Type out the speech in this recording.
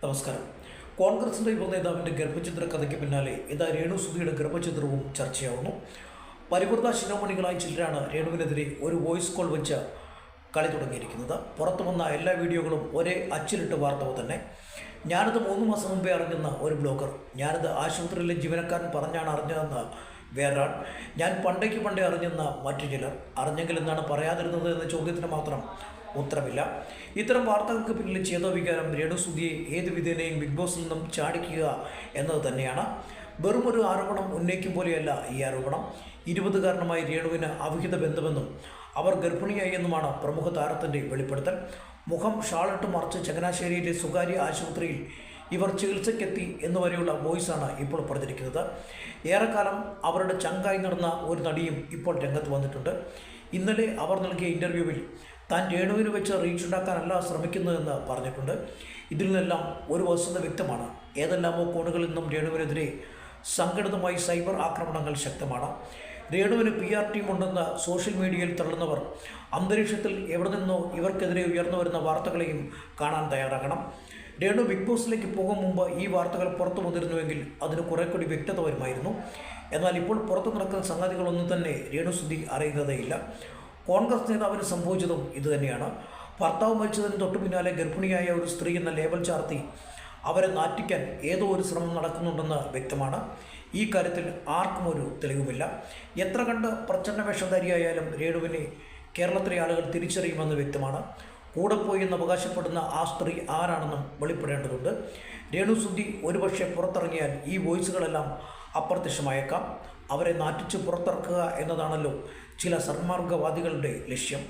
നമസ്കാരം. കോൺഗ്രസിൻ്റെ യുവ നേതാവിൻ്റെ ഗർഭചിത്ര കഥയ്ക്ക് പിന്നാലെ ഇതാ രേണു സുധിയുടെ ഗർഭചിത്രവും ചർച്ചയാവുന്നു. പരിവൃത ശിരോമണികളായ ചിലരാണ് രേണുവിനെതിരെ ഒരു വോയിസ് കോൾ വെച്ച് കളി തുടങ്ങിയിരിക്കുന്നത്. പുറത്തു വന്ന എല്ലാ വീഡിയോകളും ഒരേ അച്ചിലിട്ട് വാർത്തവ തന്നെ. ഞാനത് 3 മാസം മുമ്പേ അറിഞ്ഞെന്ന ഒരു ബ്ലോഗർ, ഞാനത് ആശുപത്രിയിലെ ജീവനക്കാരൻ പറഞ്ഞാണ് അറിഞ്ഞതെന്ന് വേറൊരാൾ, ഞാൻ പണ്ടേ അറിഞ്ഞെന്ന മറ്റു ചിലർ. അറിഞ്ഞെങ്കിൽ എന്താണ് പറയാതിരുന്നത് എന്ന ചോദ്യത്തിന് മാത്രം ഉത്തരമില്ല. ഇത്തരം വാർത്തകൾക്ക് പിന്നിൽ ചേതോവികാരം രേണു സുധിയെ ഏത് വിധേനയും ബിഗ് ബോസിൽ നിന്നും ചാടിക്കുക എന്നത് തന്നെയാണ്. വെറും ഒരു ആരോപണം ഉന്നയിക്കും പോലെയല്ല ഈ ആരോപണം. 20കാരനുമായി രേണുവിന് അവിഹിത ബന്ധമെന്നും അവർ ഗർഭിണിയായി എന്നുമാണ് പ്രമുഖ താരത്തിൻ്റെ വെളിപ്പെടുത്തൽ. മുഖം ഷാളിട്ട് മറിച്ച് ചങ്ങനാശ്ശേരിയിലെ സ്വകാര്യ ആശുപത്രിയിൽ ഇവർ ചികിത്സയ്ക്കെത്തി എന്നുവരെയുള്ള വോയിസാണ് ഇപ്പോൾ പ്രചരിക്കുന്നത്. ഏറെക്കാലം അവരുടെ ചങ്കായി നടന്ന ഒരു നടിയും ഇപ്പോൾ രംഗത്ത് വന്നിട്ടുണ്ട്. ഇന്നലെ അവർ നൽകിയ ഇൻ്റർവ്യൂവിൽ താൻ രേണുവിന് വെച്ച് റീച്ച് ഉണ്ടാക്കാനല്ല ശ്രമിക്കുന്നതെന്ന് പറഞ്ഞിട്ടുണ്ട്. ഇതിൽ നിന്നെല്ലാം ഒരു വസ്തുത വ്യക്തമാണ്. ഏതെല്ലാമോ കോണുകളിൽ നിന്നും രേണുവിനെതിരെ സംഘടിതമായി സൈബർ ആക്രമണങ്ങൾ ശക്തമാണ്. രേണുവിന് PR ടീം ഉണ്ടെന്ന് സോഷ്യൽ മീഡിയയിൽ തള്ളുന്നവർ അന്തരീക്ഷത്തിൽ എവിടെ നിന്നോ ഇവർക്കെതിരെ ഉയർന്നു വരുന്ന വാർത്തകളെയും കാണാൻ തയ്യാറാകണം. രേണു ബിഗ് ബോസിലേക്ക് പോകും മുമ്പ് ഈ വാർത്തകൾ പുറത്തു വന്നിരുന്നുവെങ്കിൽ അതിന് കുറെ കൂടി വ്യക്തത വരുമായിരുന്നു. എന്നാൽ ഇപ്പോൾ പുറത്തു നടക്കുന്ന സംഗതികളൊന്നും തന്നെ രേണു സുധി അറിയുന്നതേയില്ല. കോൺഗ്രസ് നേതാവിന് സംഭവിച്ചതും ഇതുതന്നെയാണ്. ഭർത്താവ് മരിച്ചതിന് തൊട്ടു പിന്നാലെ ഗർഭിണിയായ ഒരു സ്ത്രീ എന്ന ലേബൽ ചാർത്തി അവരെ നാറ്റിക്കാൻ ഏതോ ഒരു ശ്രമം നടക്കുന്നുണ്ടെന്ന് വ്യക്തമാണ്. ഈ കാര്യത്തിൽ ആർക്കും ഒരു തെളിവുമില്ല. എത്ര കണ്ട് പ്രച്ഛന്ന വേഷധാരിയായാലും രേണുവിനെ കേരളത്തിലെ ആളുകൾ തിരിച്ചറിയുമെന്ന് വ്യക്തമാണ്. കൂടെ പോയി എന്ന് അവകാശപ്പെടുന്ന ആ സ്ത്രീ ആരാണെന്നും വെളിപ്പെടേണ്ടതുണ്ട്. രേണു സുധി ഒരുപക്ഷെ പുറത്തിറങ്ങിയാൽ ഈ വോയിസുകളെല്ലാം അപ്രത്യക്ഷമായേക്കാം. അവരെ നാറ്റിച്ച് പുറത്തിറക്കുക എന്നതാണല്ലോ ചില സന്മാർഗവാദികളുടെ ലക്ഷ്യം.